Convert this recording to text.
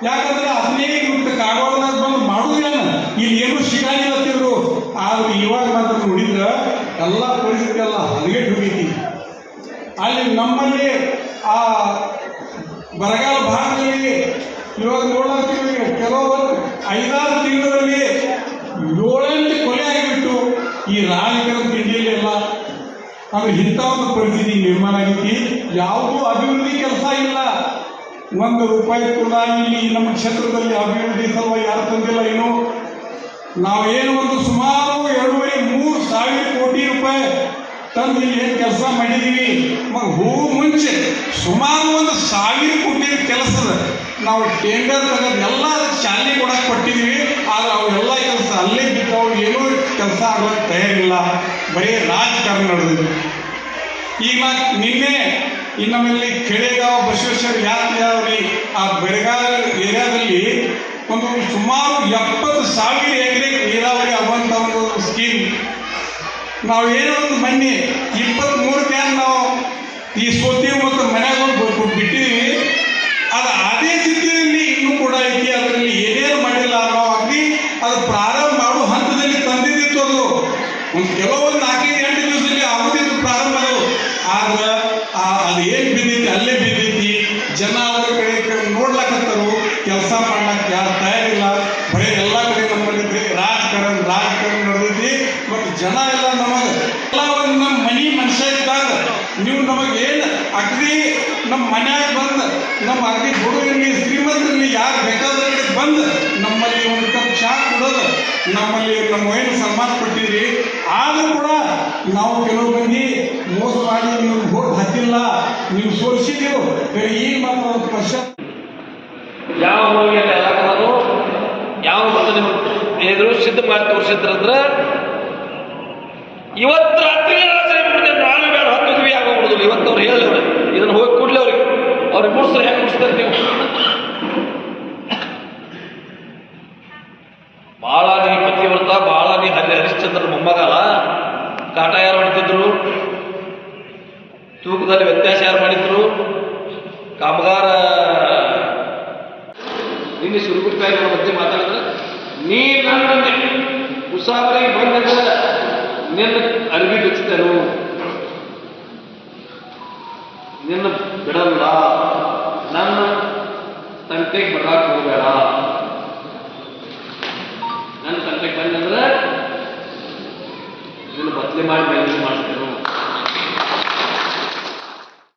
ಯಾಕಂದ್ರೆ ಅದನ್ನೇ ಇವತ್ತು ಕಾಗವಾಡದಾಗ ಬಂದು ಮಾಡುದೇನ ಇಲ್ಲಿ ಏನು ಸಿಗಂಗಿಲ್ಲತ್ತಿದ್ರು. ಆದ್ರೆ ಇವಾಗ ಮಾತ್ರ ನೋಡಿದ್ರ ಎಲ್ಲ ಪರಿಸ್ಥಿತಿ ಎಲ್ಲ ಹದಗೆಟ್ಟು ಹೋಗೈತಿ. ಅಲ್ಲಿ ನಮ್ಮಲ್ಲಿ ಆ ಬರಗಾಲ ಭಾಗದಲ್ಲಿ ಇವಾಗ ನೋಡಾಕ್ತೀವಿ, ಕೆಲವು 5-6 ತಿಂಗಳಲ್ಲಿ 7-8 ಕೊಲೆ ಆಗಿಬಿಟ್ಟು ಈ ರಾಜಕೀಯ ತಿಂಡಿಯಲ್ಲಿ ಎಲ್ಲ. ಅಂದ್ರೆ ಇಂಥ ಒಂದು ಪರಿಸ್ಥಿತಿ ನಿರ್ಮಾಣ ಆಗೈತಿ. ಯಾವುದೂ ಅಭಿವೃದ್ಧಿ ಕೆಲಸ ಇಲ್ಲ. 1 ರೂಪಾಯಿ ಕೂಡ ಇಲ್ಲಿ ನಮ್ಮ ಕ್ಷೇತ್ರದಲ್ಲಿ ಅಭಿವೃದ್ಧಿ ಸಲುವಾಗಿ ಯಾರು ತಂದಿಲ್ಲ. ಏನು ನಾವೇನು ಒಂದು ಸುಮಾರು 2.5-3 ಸಾವಿರ ಕೋಟಿ ರೂಪಾಯಿ ತಂದು ಇಲ್ಲಿ ಏನು ಕೆಲಸ ಮಾಡಿದ್ದೀವಿ. ಮುಂಚೆ ಸುಮಾರು 1,000 ಕೋಟಿ ಕೆಲಸದ ನಾವು ಟೆಂಡರ್ ತೆಗೆದು ಎಲ್ಲ ಶಾಲೆ ಕೊಡಕ್ಕೆ ಕೊಟ್ಟಿದ್ದೀವಿ. ಆದರೆ ಅವೆಲ್ಲ ಕೆಲಸ ಅಲ್ಲೇ ಬಿಟ್ಟು ಅವ್ರು ಏನೂ ಕೆಲಸ ಆಗೋಕ್ಕೆ ತಯಾರಿಲ್ಲ. ಬರೀ ರಾಜಕಾರಣ ನಡೆದಿದೆ. ಈಗ ನಿನ್ನೆ ನಮ್ಮಲ್ಲಿ ಕೆಳೆಗಾಂವ ಬಸವೇಶ್ವರ ಯಾತ್ರೆ ಆ ಬೆಳಗಾವಿ ಏರಿಯಾದಲ್ಲಿ ಒಂದು ಸುಮಾರು 70,000 ಎಕರೆ ನೀರಾವರಿ ಆಗುವಂಥ ಒಂದು ಸ್ಕೀಮ್ ನಾವು ಏನೋ ಒಂದು ಮೊನ್ನೆ 23 ಕ್ಯಾನ್ ನಾವು ಈ ಸೋತೀವಿ ಮತ್ತು ಮನೆಯಾಗ ಬಿಟ್ಟಿದ್ದೀವಿ. ಅದು ಅದೇ ಸ್ಥಿತಿಯಲ್ಲಿ ಇನ್ನೂ ಕೂಡ ಐತಿ. ಅದರಲ್ಲಿ ಏನೇನು ಮಾಡಿಲ್ಲ ನಾವು ಅಗ್ನಿ ಅದು ಪ್ರಾರಂಭ ಮಾಡೋ ಹಂತದಲ್ಲಿ ತಂದಿದ್ದಿತ್ತು. ಅದು ಒಂದು ಕೆಲವೊಂದು 4-8 ದಿವಸದಲ್ಲಿ ಆಗುತ್ತಿತ್ತು ಪ್ರಾರಂಭ. ಆದ್ರೆ ಅದು ಏನು ಬಿದ್ದೈತಿ ಅಲ್ಲೇ ಬಿದ್ದೈತಿ. ಜನ ಅವರ ಕಡೆ ನೋಡ್ಲಕತ್ತರು, ಕೆಲಸ ಮಾಡ್ಲಕ್ಕೆ ಯಾರು ತಯಾರಿಲ್ಲ. ಬರೀ ಎಲ್ಲ ಕಡೆ ನಮ್ಮಲ್ಲಿ ರಾಜಕಾರಣ ನಡೆದೈತಿ. ಮತ್ತು ಜನ ಎಲ್ಲ ನಮಗೆ ಎಲ್ಲ ಒಂದು ನಮ್ಮ ಮನೆ ಮನುಷ್ಯ ಇದ್ದಾಗ ನೀವು ನಮಗೇನು ಅಗ್ದಿ ನಮ್ಮ ಮನ್ಯಾಗ ಬಂದು ನಮ್ಮ ಅಗ್ದಿ ಹುಡುಗರಲ್ಲಿ ಶ್ರೀಮಂತರಲ್ಲಿ ಯಾರು ಬೇಕಾದ್ರೆ ಬಂದು ನಮ್ಮಲ್ಲಿ ಒಂದು ಕಪ್ ಚಹಾ ಕೊಡೋದು, ನಮ್ಮಲ್ಲಿ ನಮ್ಮ ಏನು ಸನ್ಮಾನ ಕೊಟ್ಟಿದ್ರಿ. ಆದರೂ ಕೂಡ ನಾವು ಕೆಲವು ಮಂದಿ ಮೋಸ ಮಾಡಿ ನೀವು ವೋಟ್ ಹಾಕಿಲ್ಲ, ನೀವು ಸೋಲಿಸಿದೆವು. ಈಗ ಮಾತ್ರ ಪಶ್ಚಾತ್ ಯಾವ ಮೂವಿಯಲ್ಲಿ ಎಲ್ಲ ಯಾವ ಮತ್ತು ನಿಮ್ಮ ಎದುರು ಸಿದ್ಧ ಮಾಡಿ ತೋರಿಸಿದ್ರಂದ್ರೆ ಇವತ್ತು ರಾತ್ರಿ ನಾನು ಬೇಡ ಹತ್ತಿದ್ವಿ ಆಗೋಗ್ಬಿಡುದಿಲ್ಲ. ಇವತ್ತು ಅವ್ರು ಹೇಳಿಲ್ಲ ಇದನ್ನು ಹೋಗಿ ಕೂಡಲೇ ಅವ್ರಿಗೆ ಮುಡ್ಸ್ತಾರೆ. ಯಾಕೆ ಮುಡ್ಸ್ತಾರೆ ನೀವು? ಭಾಳ ನೀ ಪತಿವ್ರತ, ಭಾಳ ನೀ ಹರಿಶ್ಚಂದ್ರ ಮೊಮ್ಮಗಲ್ಲ. ಕಾಟ ಯಾರು ಮಾಡ್ತಿದ್ರು? ತೂಕದಲ್ಲಿ ವ್ಯತ್ಯಾಸ ಯಾರು ಮಾಡಿದ್ರು? ಕಾಮಗಾರ ನಿನ್ನೆ ಸುರುಗುಟ್ಟಾಗಿ ಮಧ್ಯೆ ಮಾತಾಡಿದ್ರೆ ನೀ ನನ್ನ ಉಸಾಬರಿಗೆ ಬಂದಿದ್ರೆ ನಿನ್ನ ಅರಿವಿ ಬಿಚ್ಚತೇನು, ನಿನ್ನ ಬಿಡಲ್ಲ, ನನ್ನ ತಂಟೆಗೆ ಬರಕ್ಕೆ ಹೋಗಬೇಡ. ನನ್ನ ತಂಟೆಗೆ ಬಂದಂದ್ರೆ ನಿನ್ನ ಬದಲಿ ಮಾಡಿ